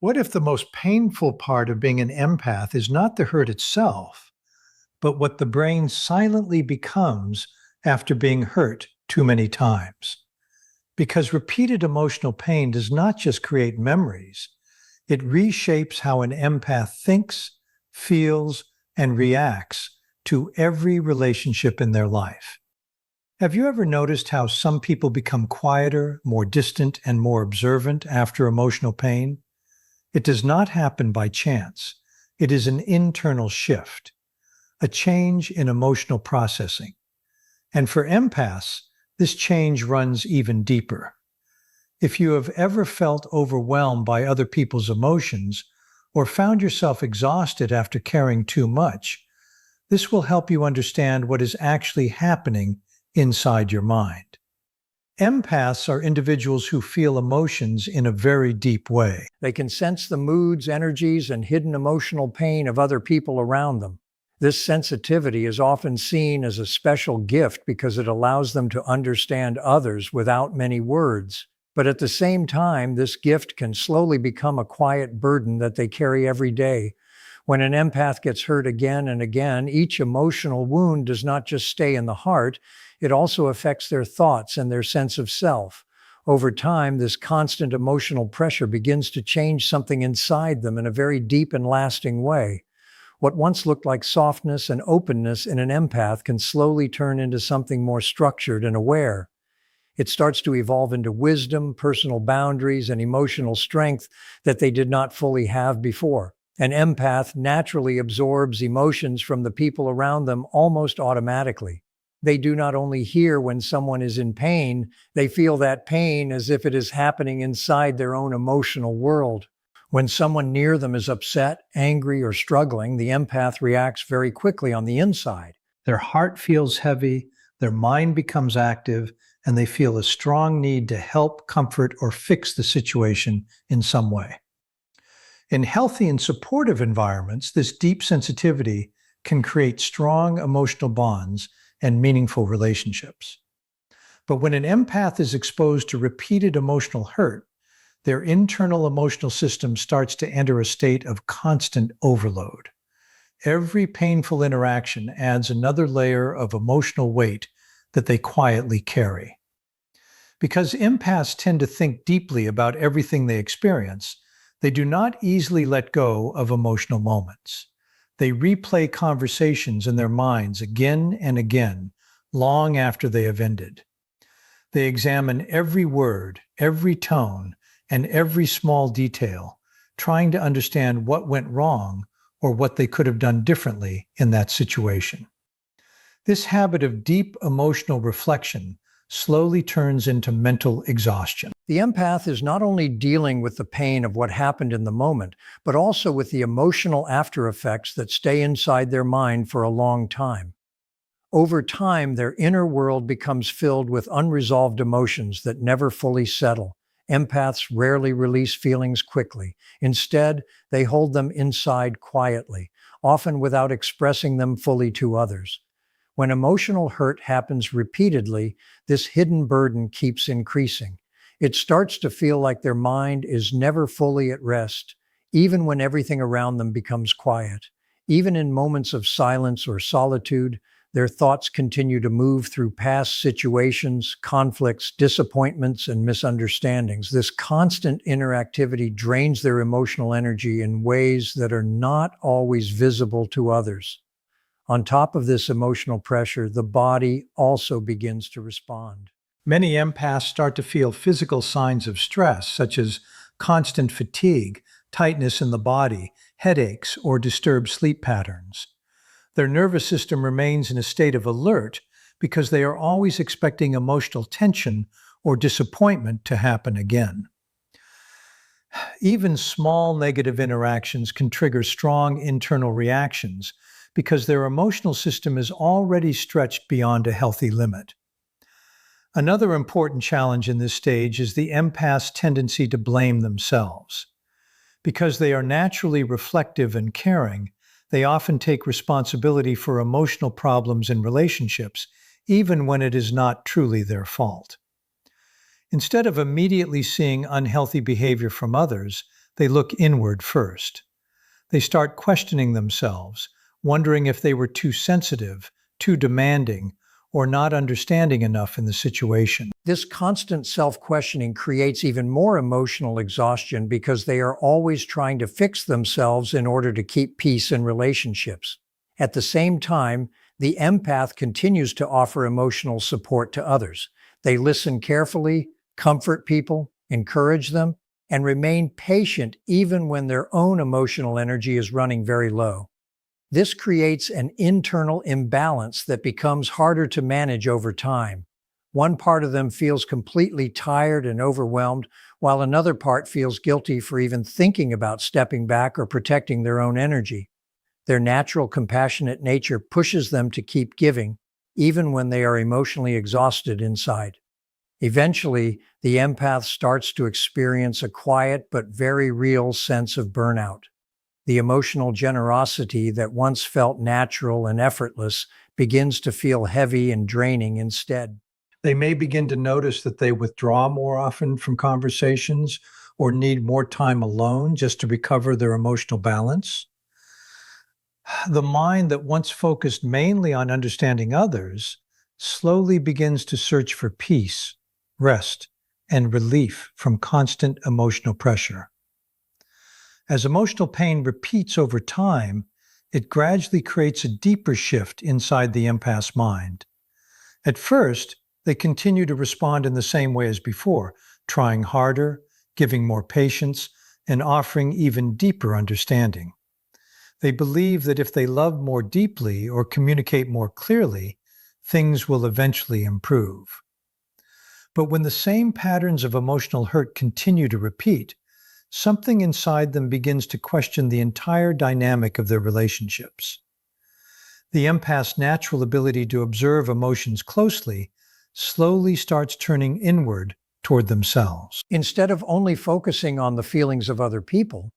What if the most painful part of being an empath is not the hurt itself, but what the brain silently becomes after being hurt too many times? Because repeated emotional pain does not just create memories, it reshapes how an empath thinks, feels, and reacts to every relationship in their life. Have you ever noticed how some people become quieter, more distant, and more observant after emotional pain? It does not happen by chance. It is an internal shift, a change in emotional processing. And for empaths, this change runs even deeper. If you have ever felt overwhelmed by other people's emotions or found yourself exhausted after caring too much, this will help you understand what is actually happening inside your mind. Empaths are individuals who feel emotions in a very deep way. They can sense the moods, energies, and hidden emotional pain of other people around them. This sensitivity is often seen as a special gift because it allows them to understand others without many words. But at the same time, this gift can slowly become a quiet burden that they carry every day. When an empath gets hurt again and again, each emotional wound does not just stay in the heart, it also affects their thoughts and their sense of self. Over time, this constant emotional pressure begins to change something inside them in a very deep and lasting way. What once looked like softness and openness in an empath can slowly turn into something more structured and aware. It starts to evolve into wisdom, personal boundaries, and emotional strength that they did not fully have before. An empath naturally absorbs emotions from the people around them almost automatically. They do not only hear when someone is in pain, they feel that pain as if it is happening inside their own emotional world. When someone near them is upset, angry, or struggling, the empath reacts very quickly on the inside. Their heart feels heavy, their mind becomes active, and they feel a strong need to help, comfort, or fix the situation in some way. In healthy and supportive environments, this deep sensitivity can create strong emotional bonds and meaningful relationships. But when an empath is exposed to repeated emotional hurt, their internal emotional system starts to enter a state of constant overload. Every painful interaction adds another layer of emotional weight that they quietly carry. Because empaths tend to think deeply about everything they experience, they do not easily let go of emotional moments. They replay conversations in their minds again and again, long after they have ended. They examine every word, every tone, and every small detail, trying to understand what went wrong or what they could have done differently in that situation. This habit of deep emotional reflection slowly turns into mental exhaustion. The empath is not only dealing with the pain of what happened in the moment, but also with the emotional after effects that stay inside their mind for a long time. Over time, their inner world becomes filled with unresolved emotions that never fully settle. Empaths rarely release feelings quickly. Instead, they hold them inside quietly, often without expressing them fully to others. When emotional hurt happens repeatedly, this hidden burden keeps increasing. It starts to feel like their mind is never fully at rest, even when everything around them becomes quiet. Even in moments of silence or solitude, their thoughts continue to move through past situations, conflicts, disappointments, and misunderstandings. This constant interactivity drains their emotional energy in ways that are not always visible to others. On top of this emotional pressure, the body also begins to respond. Many empaths start to feel physical signs of stress, such as constant fatigue, tightness in the body, headaches, or disturbed sleep patterns. Their nervous system remains in a state of alert because they are always expecting emotional tension or disappointment to happen again. Even small negative interactions can trigger strong internal reactions because their emotional system is already stretched beyond a healthy limit. Another important challenge in this stage is the empath's tendency to blame themselves. Because they are naturally reflective and caring, they often take responsibility for emotional problems in relationships, even when it is not truly their fault. Instead of immediately seeing unhealthy behavior from others, they look inward first. They start questioning themselves, wondering if they were too sensitive, too demanding, or not understanding enough in the situation. This constant self-questioning creates even more emotional exhaustion because they are always trying to fix themselves in order to keep peace in relationships. At the same time, the empath continues to offer emotional support to others. They listen carefully, comfort people, encourage them, and remain patient even when their own emotional energy is running very low. This creates an internal imbalance that becomes harder to manage over time. One part of them feels completely tired and overwhelmed, while another part feels guilty for even thinking about stepping back or protecting their own energy. Their natural compassionate nature pushes them to keep giving, even when they are emotionally exhausted inside. Eventually, the empath starts to experience a quiet but very real sense of burnout. The emotional generosity that once felt natural and effortless begins to feel heavy and draining instead. They may begin to notice that they withdraw more often from conversations or need more time alone just to recover their emotional balance. The mind that once focused mainly on understanding others slowly begins to search for peace, rest, and relief from constant emotional pressure. As emotional pain repeats over time, it gradually creates a deeper shift inside the empath's mind. At first, they continue to respond in the same way as before, trying harder, giving more patience, and offering even deeper understanding. They believe that if they love more deeply or communicate more clearly, things will eventually improve. But when the same patterns of emotional hurt continue to repeat, something inside them begins to question the entire dynamic of their relationships. The empath's natural ability to observe emotions closely slowly starts turning inward toward themselves. Instead of only focusing on the feelings of other people,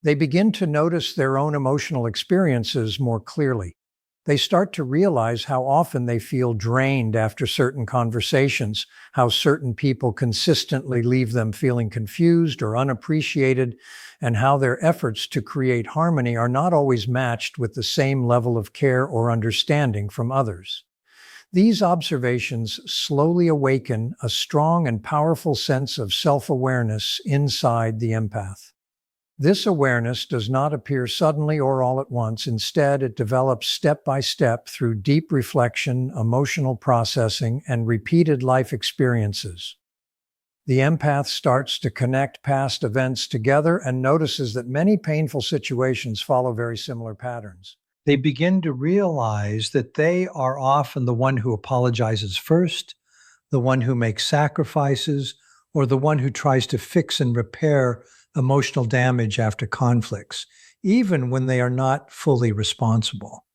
they begin to notice their own emotional experiences more clearly. They start to realize how often they feel drained after certain conversations, how certain people consistently leave them feeling confused or unappreciated, and how their efforts to create harmony are not always matched with the same level of care or understanding from others. These observations slowly awaken a strong and powerful sense of self-awareness inside the empath. This awareness does not appear suddenly or all at once. Instead, it develops step by step through deep reflection, emotional processing, and repeated life experiences. The empath starts to connect past events together and notices that many painful situations follow very similar patterns. They begin to realize that they are often the one who apologizes first, the one who makes sacrifices, or the one who tries to fix and repair emotional damage after conflicts, even when they are not fully responsible.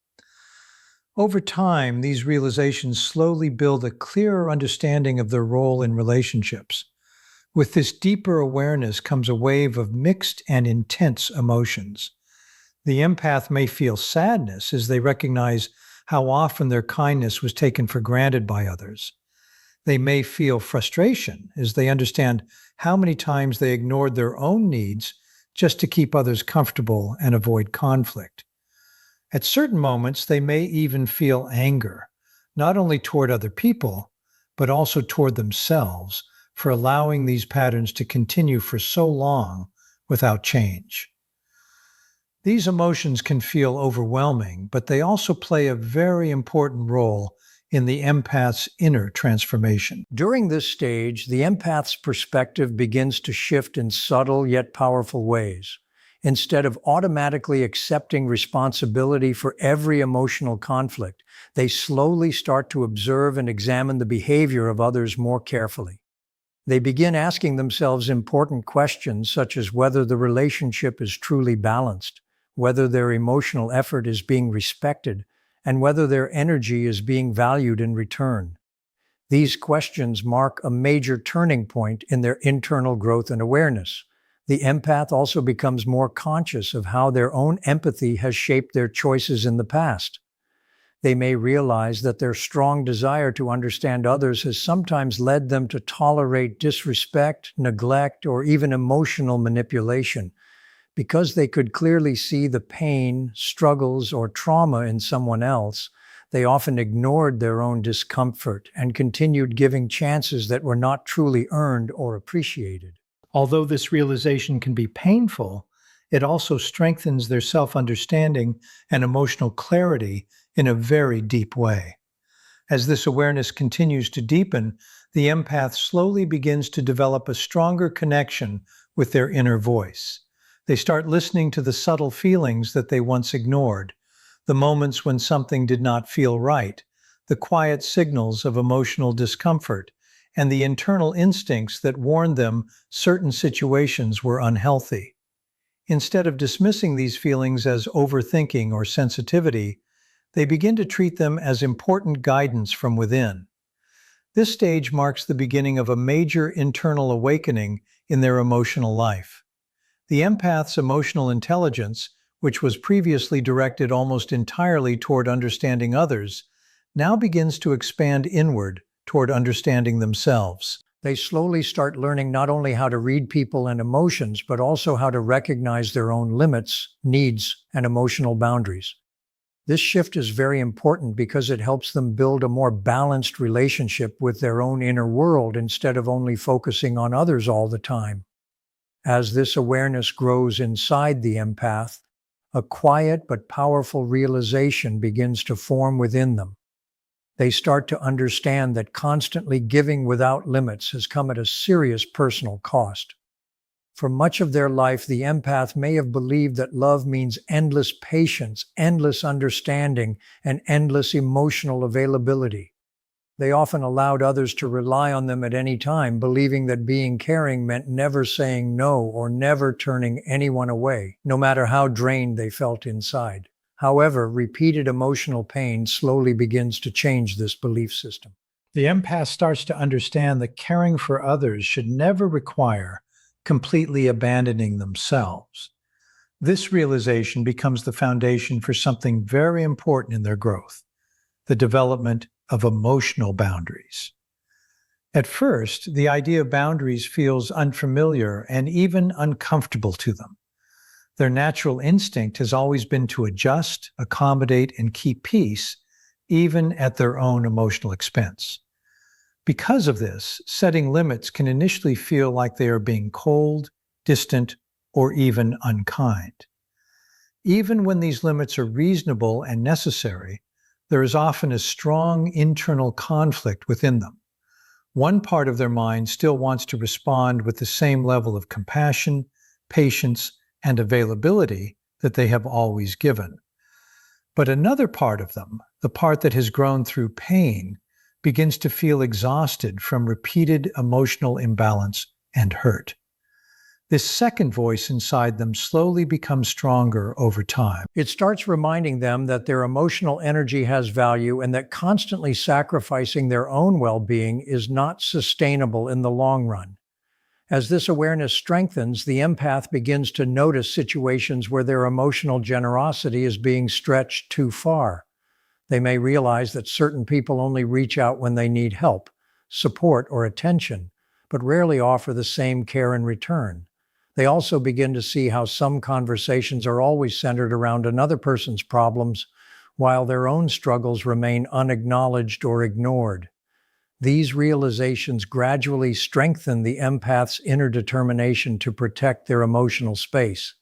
Over time, these realizations slowly build a clearer understanding of their role in relationships. With this deeper awareness comes a wave of mixed and intense emotions. The empath may feel sadness as they recognize how often their kindness was taken for granted by others. They may feel frustration as they understand how many times they ignored their own needs just to keep others comfortable and avoid conflict. At certain moments, they may even feel anger, not only toward other people, but also toward themselves for allowing these patterns to continue for so long without change. These emotions can feel overwhelming, but they also play a very important role in the empath's inner transformation. During this stage, the empath's perspective begins to shift in subtle yet powerful ways. Instead of automatically accepting responsibility for every emotional conflict, they slowly start to observe and examine the behavior of others more carefully. They begin asking themselves important questions such as whether the relationship is truly balanced, whether their emotional effort is being respected, and whether their energy is being valued in return. These questions mark a major turning point in their internal growth and awareness. The empath also becomes more conscious of how their own empathy has shaped their choices in the past. They may realize that their strong desire to understand others has sometimes led them to tolerate disrespect, neglect, or even emotional manipulation, Because they could clearly see the pain, struggles, or trauma in someone else, they often ignored their own discomfort and continued giving chances that were not truly earned or appreciated. Although this realization can be painful, it also strengthens their self-understanding and emotional clarity in a very deep way. As this awareness continues to deepen, the empath slowly begins to develop a stronger connection with their inner voice. They start listening to the subtle feelings that they once ignored, the moments when something did not feel right, the quiet signals of emotional discomfort, and the internal instincts that warned them certain situations were unhealthy. Instead of dismissing these feelings as overthinking or sensitivity, they begin to treat them as important guidance from within. This stage marks the beginning of a major internal awakening in their emotional life. The empath's emotional intelligence, which was previously directed almost entirely toward understanding others, now begins to expand inward toward understanding themselves. They slowly start learning not only how to read people and emotions, but also how to recognize their own limits, needs, and emotional boundaries. This shift is very important because it helps them build a more balanced relationship with their own inner world instead of only focusing on others all the time. As this awareness grows inside the empath, a quiet but powerful realization begins to form within them. They start to understand that constantly giving without limits has come at a serious personal cost. For much of their life, the empath may have believed that love means endless patience, endless understanding, and endless emotional availability. They often allowed others to rely on them at any time, believing that being caring meant never saying no or never turning anyone away, no matter how drained they felt inside. However, repeated emotional pain slowly begins to change this belief system. The empath starts to understand that caring for others should never require completely abandoning themselves. This realization becomes the foundation for something very important in their growth: the development of emotional boundaries. At first, the idea of boundaries feels unfamiliar and even uncomfortable to them. Their natural instinct has always been to adjust, accommodate, and keep peace, even at their own emotional expense. Because of this, setting limits can initially feel like they are being cold, distant, or even unkind. Even when these limits are reasonable and necessary, there is often a strong internal conflict within them. One part of their mind still wants to respond with the same level of compassion, patience, and availability that they have always given. But another part of them, the part that has grown through pain, begins to feel exhausted from repeated emotional imbalance and hurt. This second voice inside them slowly becomes stronger over time. It starts reminding them that their emotional energy has value and that constantly sacrificing their own well-being is not sustainable in the long run. As this awareness strengthens, the empath begins to notice situations where their emotional generosity is being stretched too far. They may realize that certain people only reach out when they need help, support, or attention, but rarely offer the same care in return. They also begin to see how some conversations are always centered around another person's problems, while their own struggles remain unacknowledged or ignored. These realizations gradually strengthen the empath's inner determination to protect their emotional space.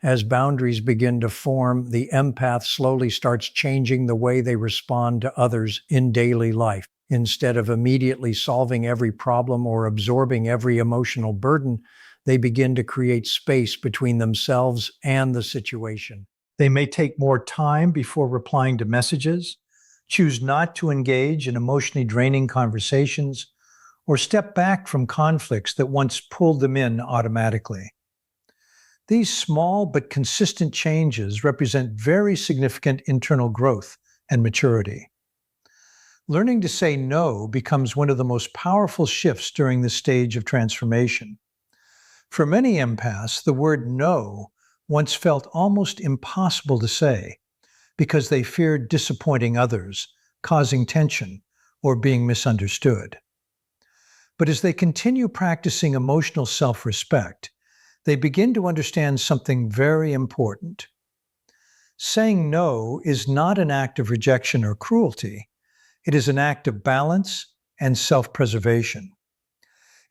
As boundaries begin to form, the empath slowly starts changing the way they respond to others in daily life. Instead of immediately solving every problem or absorbing every emotional burden, they begin to create space between themselves and the situation. They may take more time before replying to messages, choose not to engage in emotionally draining conversations, or step back from conflicts that once pulled them in automatically. These small but consistent changes represent very significant internal growth and maturity. Learning to say no becomes one of the most powerful shifts during this stage of transformation. For many empaths, the word no once felt almost impossible to say because they feared disappointing others, causing tension, or being misunderstood. But as they continue practicing emotional self-respect, they begin to understand something very important. Saying no is not an act of rejection or cruelty. It is an act of balance and self-preservation.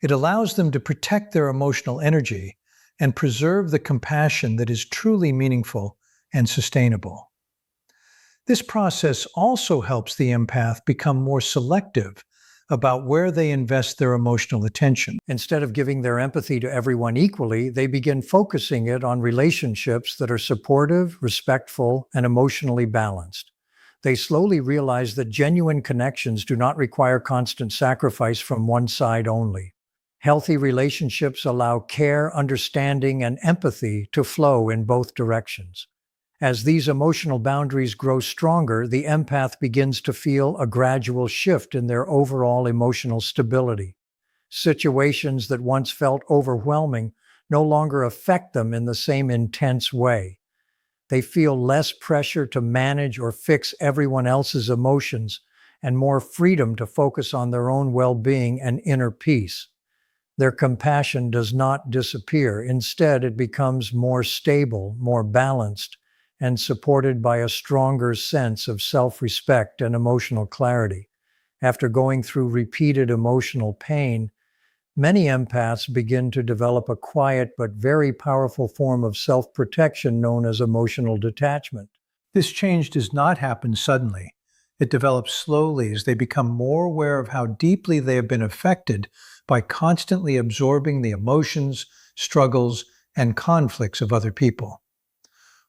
It allows them to protect their emotional energy and preserve the compassion that is truly meaningful and sustainable. This process also helps the empath become more selective about where they invest their emotional attention. Instead of giving their empathy to everyone equally, they begin focusing it on relationships that are supportive, respectful, and emotionally balanced. They slowly realize that genuine connections do not require constant sacrifice from one side only. Healthy relationships allow care, understanding, and empathy to flow in both directions. As these emotional boundaries grow stronger, the empath begins to feel a gradual shift in their overall emotional stability. Situations that once felt overwhelming no longer affect them in the same intense way. They feel less pressure to manage or fix everyone else's emotions and more freedom to focus on their own well-being and inner peace. Their compassion does not disappear. Instead, it becomes more stable, more balanced, and supported by a stronger sense of self-respect and emotional clarity. After going through repeated emotional pain, many empaths begin to develop a quiet but very powerful form of self-protection known as emotional detachment. This change does not happen suddenly. It develops slowly as they become more aware of how deeply they have been affected by constantly absorbing the emotions, struggles, and conflicts of other people.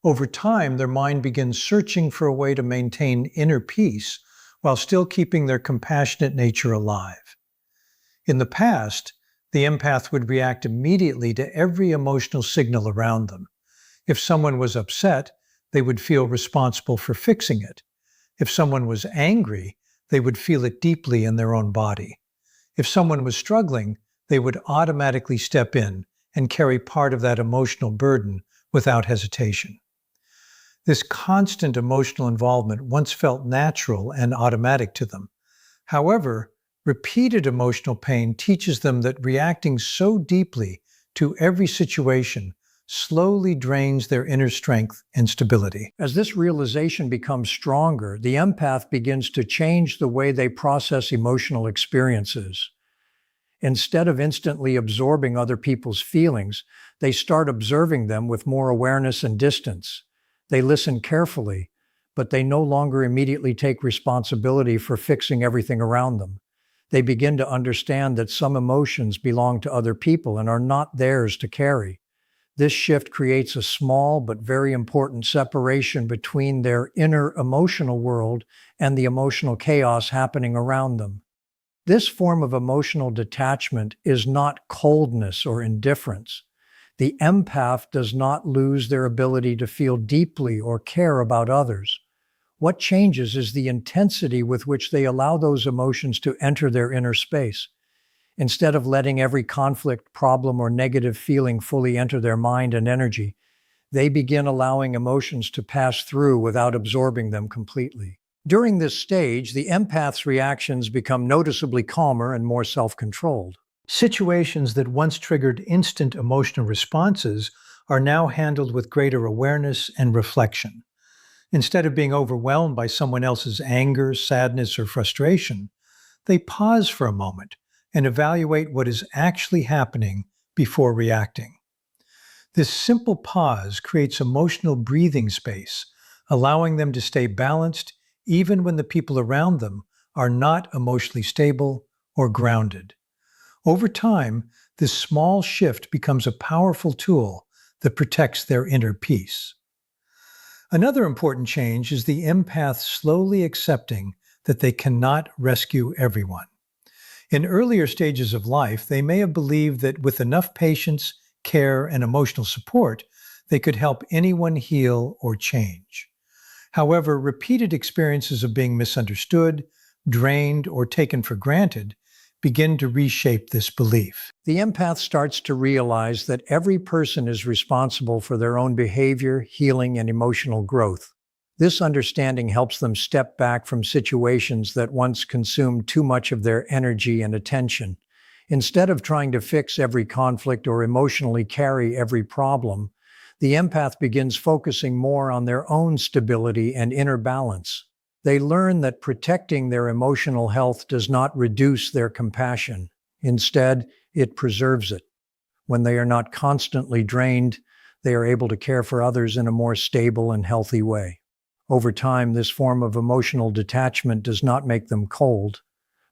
Over time, their mind begins searching for a way to maintain inner peace while still keeping their compassionate nature alive. In the past, the empath would react immediately to every emotional signal around them. If someone was upset, they would feel responsible for fixing it. If someone was angry, they would feel it deeply in their own body. If someone was struggling, they would automatically step in and carry part of that emotional burden without hesitation. This constant emotional involvement once felt natural and automatic to them. However, repeated emotional pain teaches them that reacting so deeply to every situation slowly drains their inner strength and stability. As this realization becomes stronger, the empath begins to change the way they process emotional experiences. Instead of instantly absorbing other people's feelings, they start observing them with more awareness and distance. They listen carefully, but they no longer immediately take responsibility for fixing everything around them. They begin to understand that some emotions belong to other people and are not theirs to carry. This shift creates a small but very important separation between their inner emotional world and the emotional chaos happening around them. This form of emotional detachment is not coldness or indifference. The empath does not lose their ability to feel deeply or care about others. What changes is the intensity with which they allow those emotions to enter their inner space. Instead of letting every conflict, problem, or negative feeling fully enter their mind and energy, they begin allowing emotions to pass through without absorbing them completely. During this stage, the empath's reactions become noticeably calmer and more self-controlled. Situations that once triggered instant emotional responses are now handled with greater awareness and reflection. Instead of being overwhelmed by someone else's anger, sadness, or frustration, they pause for a moment and evaluate what is actually happening before reacting. This simple pause creates emotional breathing space, allowing them to stay balanced even when the people around them are not emotionally stable or grounded. Over time, this small shift becomes a powerful tool that protects their inner peace. Another important change is the empath slowly accepting that they cannot rescue everyone. In earlier stages of life, they may have believed that with enough patience, care, and emotional support, they could help anyone heal or change. However, repeated experiences of being misunderstood, drained, or taken for granted begin to reshape this belief. The empath starts to realize that every person is responsible for their own behavior, healing, and emotional growth. This understanding helps them step back from situations that once consumed too much of their energy and attention. Instead of trying to fix every conflict or emotionally carry every problem, the empath begins focusing more on their own stability and inner balance. They learn that protecting their emotional health does not reduce their compassion. Instead, it preserves it. When they are not constantly drained, they are able to care for others in a more stable and healthy way. Over time, this form of emotional detachment does not make them cold,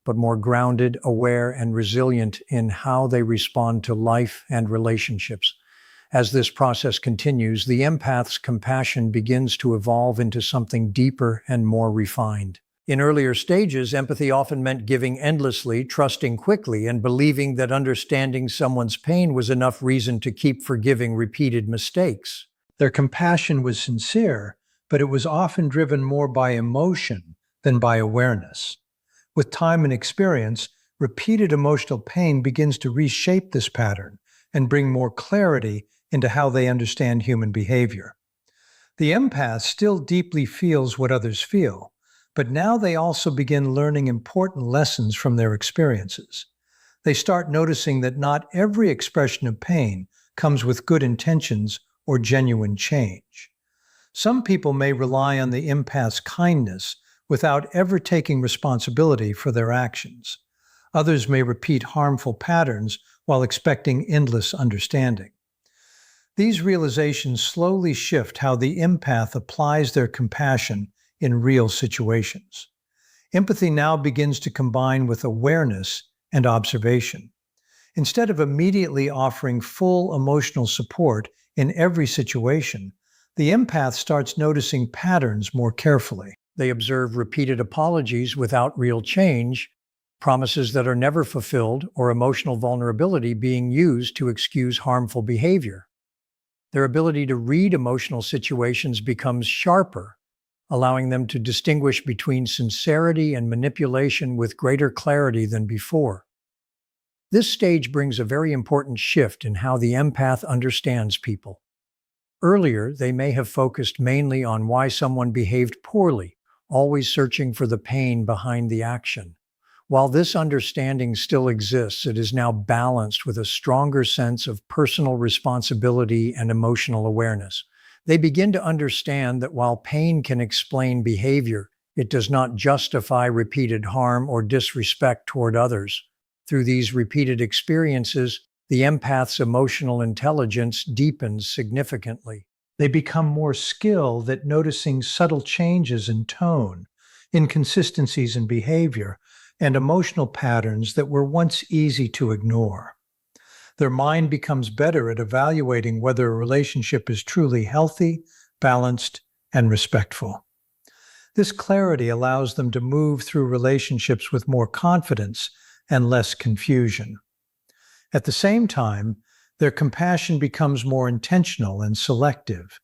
but more grounded, aware, and resilient in how they respond to life and relationships. As this process continues, the empath's compassion begins to evolve into something deeper and more refined. In earlier stages, empathy often meant giving endlessly, trusting quickly, and believing that understanding someone's pain was enough reason to keep forgiving repeated mistakes. Their compassion was sincere, but it was often driven more by emotion than by awareness. With time and experience, repeated emotional pain begins to reshape this pattern and bring more clarity into how they understand human behavior. The empath still deeply feels what others feel, but now they also begin learning important lessons from their experiences. They start noticing that not every expression of pain comes with good intentions or genuine change. Some people may rely on the empath's kindness without ever taking responsibility for their actions. Others may repeat harmful patterns while expecting endless understanding. These realizations slowly shift how the empath applies their compassion in real situations. Empathy now begins to combine with awareness and observation. Instead of immediately offering full emotional support in every situation, the empath starts noticing patterns more carefully. They observe repeated apologies without real change, promises that are never fulfilled, or emotional vulnerability being used to excuse harmful behavior. Their ability to read emotional situations becomes sharper, allowing them to distinguish between sincerity and manipulation with greater clarity than before. This stage brings a very important shift in how the empath understands people. Earlier, they may have focused mainly on why someone behaved poorly, always searching for the pain behind the action. While this understanding still exists, it is now balanced with a stronger sense of personal responsibility and emotional awareness. They begin to understand that while pain can explain behavior, it does not justify repeated harm or disrespect toward others. Through these repeated experiences, the empath's emotional intelligence deepens significantly. They become more skilled at noticing subtle changes in tone, inconsistencies in behavior, and emotional patterns that were once easy to ignore. Their mind becomes better at evaluating whether a relationship is truly healthy, balanced, and respectful. This clarity allows them to move through relationships with more confidence and less confusion. At the same time, their compassion becomes more intentional and selective.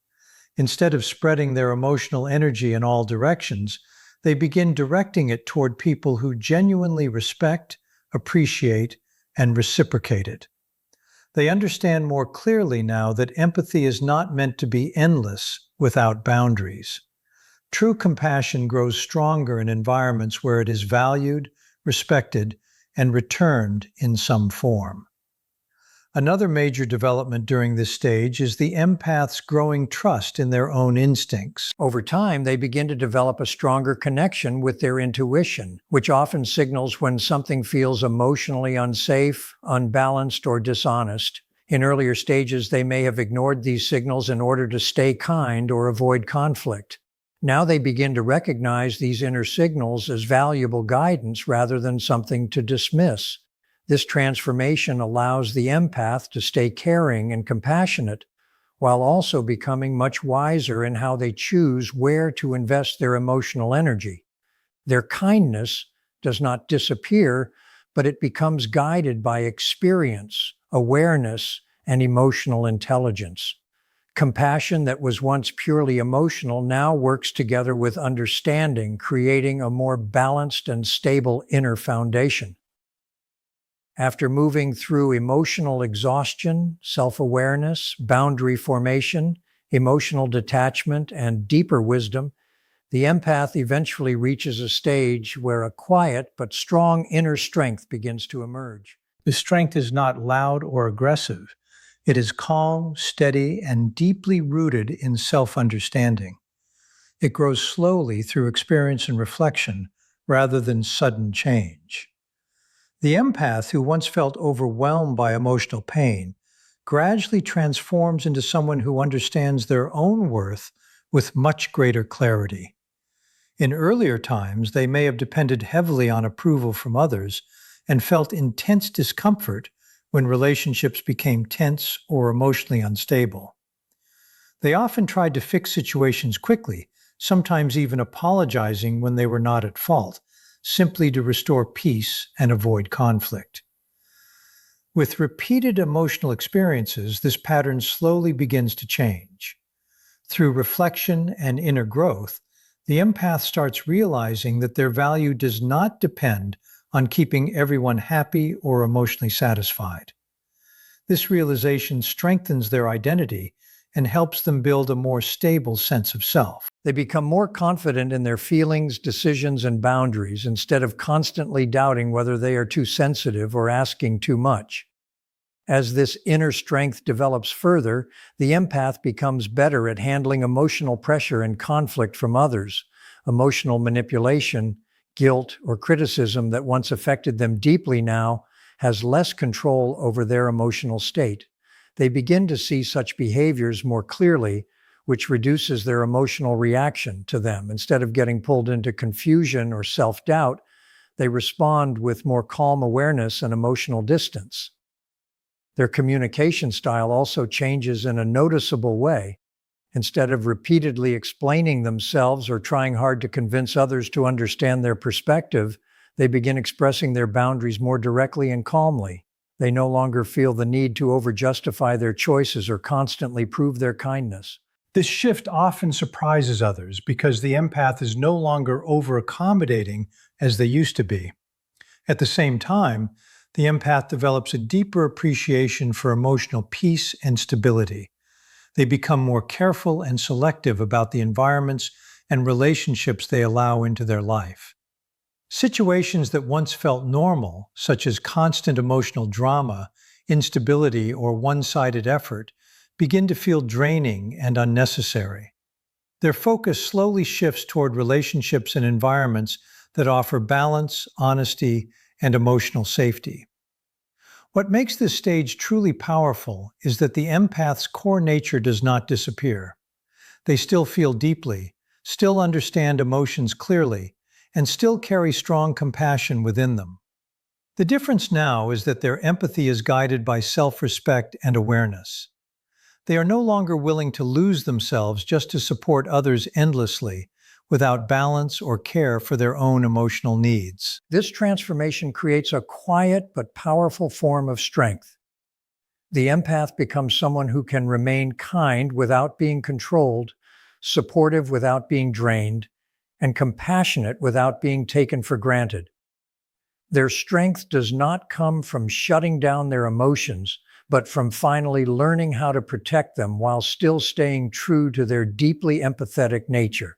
Instead of spreading their emotional energy in all directions, they begin directing it toward people who genuinely respect, appreciate, and reciprocate it. They understand more clearly now that empathy is not meant to be endless without boundaries. True compassion grows stronger in environments where it is valued, respected, and returned in some form. Another major development during this stage is the empath's growing trust in their own instincts. Over time, they begin to develop a stronger connection with their intuition, which often signals when something feels emotionally unsafe, unbalanced, or dishonest. In earlier stages, they may have ignored these signals in order to stay kind or avoid conflict. Now they begin to recognize these inner signals as valuable guidance rather than something to dismiss. This transformation allows the empath to stay caring and compassionate, while also becoming much wiser in how they choose where to invest their emotional energy. Their kindness does not disappear, but it becomes guided by experience, awareness, and emotional intelligence. Compassion that was once purely emotional now works together with understanding, creating a more balanced and stable inner foundation. After moving through emotional exhaustion, self-awareness, boundary formation, emotional detachment, and deeper wisdom, the empath eventually reaches a stage where a quiet but strong inner strength begins to emerge. This strength is not loud or aggressive. It is calm, steady, and deeply rooted in self-understanding. It grows slowly through experience and reflection rather than sudden change. The empath who once felt overwhelmed by emotional pain gradually transforms into someone who understands their own worth with much greater clarity. In earlier times, they may have depended heavily on approval from others and felt intense discomfort when relationships became tense or emotionally unstable. They often tried to fix situations quickly, sometimes even apologizing when they were not at fault, simply to restore peace and avoid conflict. With repeated emotional experiences, this pattern slowly begins to change. Through reflection and inner growth, the empath starts realizing that their value does not depend on keeping everyone happy or emotionally satisfied. This realization strengthens their identity and helps them build a more stable sense of self. They become more confident in their feelings, decisions, and boundaries instead of constantly doubting whether they are too sensitive or asking too much. As this inner strength develops further, the empath becomes better at handling emotional pressure and conflict from others. Emotional manipulation, guilt, or criticism that once affected them deeply now has less control over their emotional state. They begin to see such behaviors more clearly, which reduces their emotional reaction to them. Instead of getting pulled into confusion or self-doubt, they respond with more calm awareness and emotional distance. Their communication style also changes in a noticeable way. Instead of repeatedly explaining themselves or trying hard to convince others to understand their perspective, they begin expressing their boundaries more directly and calmly. They no longer feel the need to over-justify their choices or constantly prove their kindness. This shift often surprises others because the empath is no longer over-accommodating as they used to be. At the same time, the empath develops a deeper appreciation for emotional peace and stability. They become more careful and selective about the environments and relationships they allow into their life. Situations that once felt normal, such as constant emotional drama, instability, or one-sided effort, begin to feel draining and unnecessary. Their focus slowly shifts toward relationships and environments that offer balance, honesty, and emotional safety. What makes this stage truly powerful is that the empath's core nature does not disappear. They still feel deeply, still understand emotions clearly, and still carry strong compassion within them. The difference now is that their empathy is guided by self-respect and awareness. They are no longer willing to lose themselves just to support others endlessly, without balance or care for their own emotional needs. This transformation creates a quiet but powerful form of strength. The empath becomes someone who can remain kind without being controlled, supportive without being drained, and compassionate without being taken for granted. Their strength does not come from shutting down their emotions, but from finally learning how to protect them while still staying true to their deeply empathetic nature.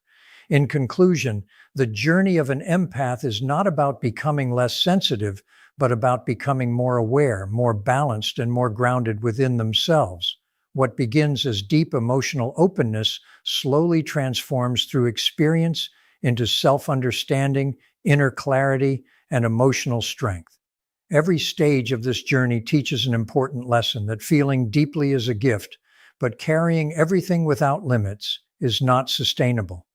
In conclusion, the journey of an empath is not about becoming less sensitive, but about becoming more aware, more balanced, and more grounded within themselves. What begins as deep emotional openness slowly transforms through experience into self-understanding, inner clarity, and emotional strength. Every stage of this journey teaches an important lesson that feeling deeply is a gift, but carrying everything without limits is not sustainable.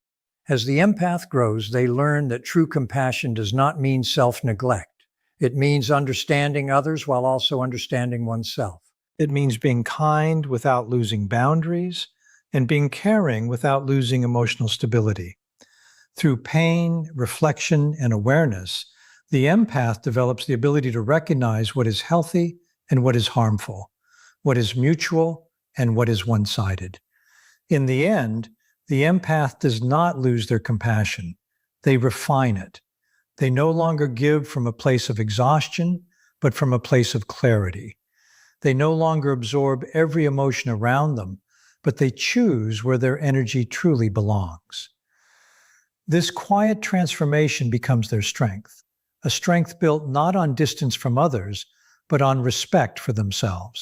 As the empath grows, they learn that true compassion does not mean self-neglect. It means understanding others while also understanding oneself. It means being kind without losing boundaries and being caring without losing emotional stability. Through pain, reflection, and awareness, the empath develops the ability to recognize what is healthy and what is harmful, what is mutual and what is one-sided. In the end, the empath does not lose their compassion. They refine it. They no longer give from a place of exhaustion, but from a place of clarity. They no longer absorb every emotion around them, but they choose where their energy truly belongs. This quiet transformation becomes their strength, a strength built not on distance from others, but on respect for themselves.